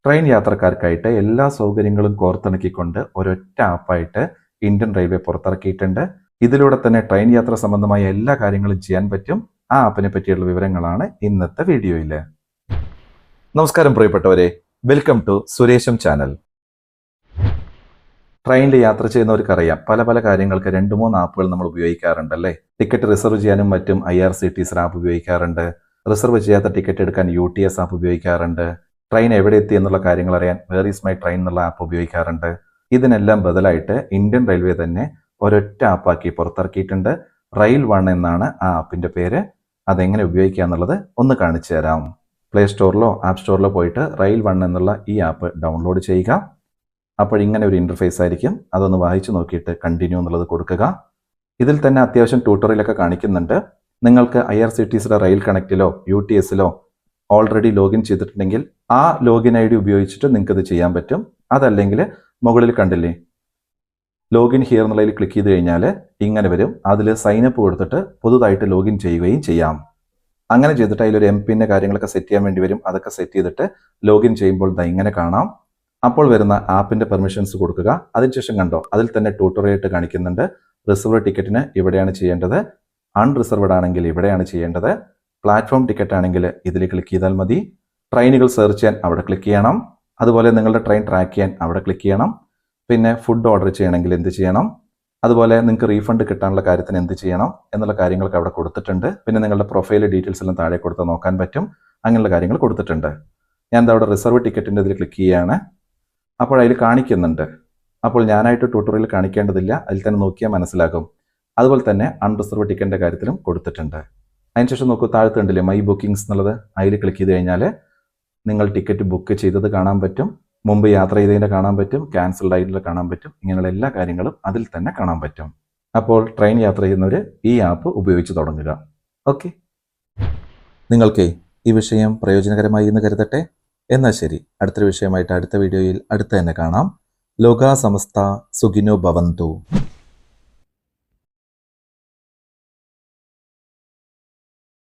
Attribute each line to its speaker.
Speaker 1: Train യാത്രക്കാർക്കായിട്ട് എല്ലാ സൗകര്യങ്ങളും കോർത്തിണക്കിക്കൊണ്ട് ഒരൊറ്റ ആപ്പായിട്ട് ഇന്ത്യൻ റെയിൽവേ പുറത്തിറക്കിയിട്ടുണ്ട്. ഇതിലൂടെ തന്നെ ട്രെയിൻ യാത്ര സംബന്ധമായ എല്ലാ കാര്യങ്ങളും ചെയ്യാൻ പറ്റും. ആ ആപ്പിനെ പറ്റിയുള്ള വിവരങ്ങളാണ് ഇന്നത്തെ വീഡിയോയിൽ. നമസ്കാരം പ്രിയപ്പെട്ടവരെ, വെൽക്കം ടു സുരേഷം ചാനൽ. ട്രെയിനിൽ യാത്ര ചെയ്യുന്നവർക്കറിയാം, പല പല കാര്യങ്ങൾക്ക് 2-3 ആപ്പുകൾ നമ്മൾ ഉപയോഗിക്കാറുണ്ടല്ലേ. ടിക്കറ്റ് റിസർവ് ചെയ്യാനും മറ്റും IRCTC ആപ്പ് ഉപയോഗിക്കാറുണ്ട്. റിസർവ് ചെയ്യാത്ത ടിക്കറ്റ് എടുക്കാൻ UTS ആപ്പ് ഉപയോഗിക്കാറുണ്ട്. ട്രെയിൻ എവിടെ എത്തി എന്നുള്ള കാര്യങ്ങൾ അറിയാൻ വേർ ഈസ് മൈ ട്രെയിൻ എന്നുള്ള ആപ്പ് ഉപയോഗിക്കാറുണ്ട്. ഇതിനെല്ലാം ബദലായിട്ട് ഇന്ത്യൻ റെയിൽവേ തന്നെ ഒരൊറ്റ ആപ്പാക്കി പുറത്തിറക്കിയിട്ടുണ്ട്. റെയിൽ വൺ എന്നാണ് ആ ആപ്പിന്റെ പേര്. അതെങ്ങനെ ഉപയോഗിക്കുക എന്നുള്ളത് ഒന്ന് കാണിച്ചു തരാം. പ്ലേ സ്റ്റോറിലോ ആപ്പ് സ്റ്റോറിലോ പോയിട്ട് റെയിൽ വൺ എന്നുള്ള ഈ ആപ്പ് ഡൗൺലോഡ് ചെയ്യുക. അപ്പോൾ ഇങ്ങനെ ഒരു ഇന്റർഫേസ് ആയിരിക്കും. അതൊന്ന് വായിച്ചു നോക്കിയിട്ട് കണ്ടിന്യൂ എന്നുള്ളത് കൊടുക്കുക. ഇതിൽ തന്നെ അത്യാവശ്യം ട്യൂട്ടോറിയലൊക്കെ കാണിക്കുന്നുണ്ട്. നിങ്ങൾക്ക് IRCTCയുടെ റെയിൽ കണക്റ്റിലോ UTSലോ ഓൾറെഡി ലോഗിൻ ചെയ്തിട്ടുണ്ടെങ്കിൽ ആ ലോഗിൻ ID ഉപയോഗിച്ചിട്ട് നിങ്ങൾക്ക് ഇത് ചെയ്യാൻ പറ്റും. അതല്ലെങ്കിൽ മുകളിൽ കണ്ടില്ലേ ലോഗിൻ ഹിയർ എന്നുള്ളതിൽ ക്ലിക്ക് ചെയ്ത് കഴിഞ്ഞാൽ ഇങ്ങനെ വരും. അതിൽ സൈനപ്പ് കൊടുത്തിട്ട് പുതുതായിട്ട് ലോഗിൻ ചെയ്യുകയും ചെയ്യാം. അങ്ങനെ ചെയ്തിട്ട് അതിലൊരു MPIN കാര്യങ്ങളൊക്കെ സെറ്റ് ചെയ്യാൻ വേണ്ടി വരും. അതൊക്കെ സെറ്റ് ചെയ്തിട്ട് ലോഗിൻ ചെയ്യുമ്പോൾ ഇങ്ങനെ കാണാം. അപ്പോൾ വരുന്ന ആപ്പിന്റെ പെർമിഷൻസ് കൊടുക്കുക. അതിനുശേഷം കണ്ടോ, അതിൽ തന്നെ ട്യൂട്ടോറിയൽ കാണിക്കുന്നുണ്ട്. റിസർവ് ടിക്കറ്റിന് ഇവിടെയാണ് ചെയ്യേണ്ടത്, അൺറിസർവ്ഡ് ആണെങ്കിൽ ഇവിടെയാണ് ചെയ്യേണ്ടത്, പ്ലാറ്റ്ഫോം ടിക്കറ്റ് ആണെങ്കിൽ ഇതിൽ ക്ലിക്ക് ചെയ്താൽ മതി, ട്രെയിനുകൾ സെർച്ച് ചെയ്യാൻ അവിടെ ക്ലിക്ക് ചെയ്യണം, അതുപോലെ നിങ്ങളുടെ ട്രെയിൻ ട്രാക്ക് ചെയ്യാൻ അവിടെ ക്ലിക്ക് ചെയ്യണം, പിന്നെ ഫുഡ് ഓർഡർ ചെയ്യണമെങ്കിൽ എന്ത് ചെയ്യണം, അതുപോലെ നിങ്ങൾക്ക് റീഫണ്ട് കിട്ടാനുള്ള കാര്യത്തിന് എന്ത് ചെയ്യണം എന്നുള്ള കാര്യങ്ങളൊക്കെ അവിടെ കൊടുത്തിട്ടുണ്ട്. പിന്നെ നിങ്ങളുടെ പ്രൊഫൈൽ ഡീറ്റെയിൽസ് എല്ലാം താഴെ കൊടുത്ത് നോക്കാൻ പറ്റും. അങ്ങനെയുള്ള കാര്യങ്ങൾ കൊടുത്തിട്ടുണ്ട്. ഞാൻ എന്താ അവിടെ റിസർവ് ടിക്കറ്റിൻ്റെ ഇതിൽ ക്ലിക്ക് ചെയ്യുകയാണ്. അപ്പോൾ അതിൽ കാണിക്കുന്നുണ്ട്. അപ്പോൾ ഞാനായിട്ട് ട്യൂട്ടോറിയൽ കാണിക്കേണ്ടതില്ല, അതിൽ തന്നെ നോക്കിയാൽ മനസ്സിലാകും. അതുപോലെ തന്നെ അൺറിസർവ് ടിക്കറ്റിൻ്റെ കാര്യത്തിലും കൊടുത്തിട്ടുണ്ട്. അതിനുശേഷം നോക്കൂ, താഴത്തുണ്ടല്ലേ മൈ ബുക്കിംഗ്സ് എന്നുള്ളത്, അതിൽ ക്ലിക്ക് ചെയ്ത് കഴിഞ്ഞാൽ നിങ്ങൾ ടിക്കറ്റ് ബുക്ക് ചെയ്തത് കാണാൻ പറ്റും, മുമ്പ് യാത്ര ചെയ്തതിൻ്റെ കാണാൻ പറ്റും, ക്യാൻസൽഡ് ആയിട്ടുള്ള കാണാൻ പറ്റും. ഇങ്ങനെയുള്ള എല്ലാ കാര്യങ്ങളും അതിൽ തന്നെ കാണാൻ പറ്റും. അപ്പോൾ ട്രെയിൻ യാത്ര ചെയ്യുന്നവർ ഈ ആപ്പ് ഉപയോഗിച്ച് തുടങ്ങുക. ഓക്കെ, നിങ്ങൾക്ക് ഈ വിഷയം പ്രയോജനകരമായി എന്ന് കരുതട്ടെ. എന്നാൽ ശരി, അടുത്തൊരു വിഷയമായിട്ട് അടുത്ത വീഡിയോയിൽ അടുത്ത് തന്നെ കാണാം. ലോകാ സമസ്ത സുഖിനോ ഭവന്തു.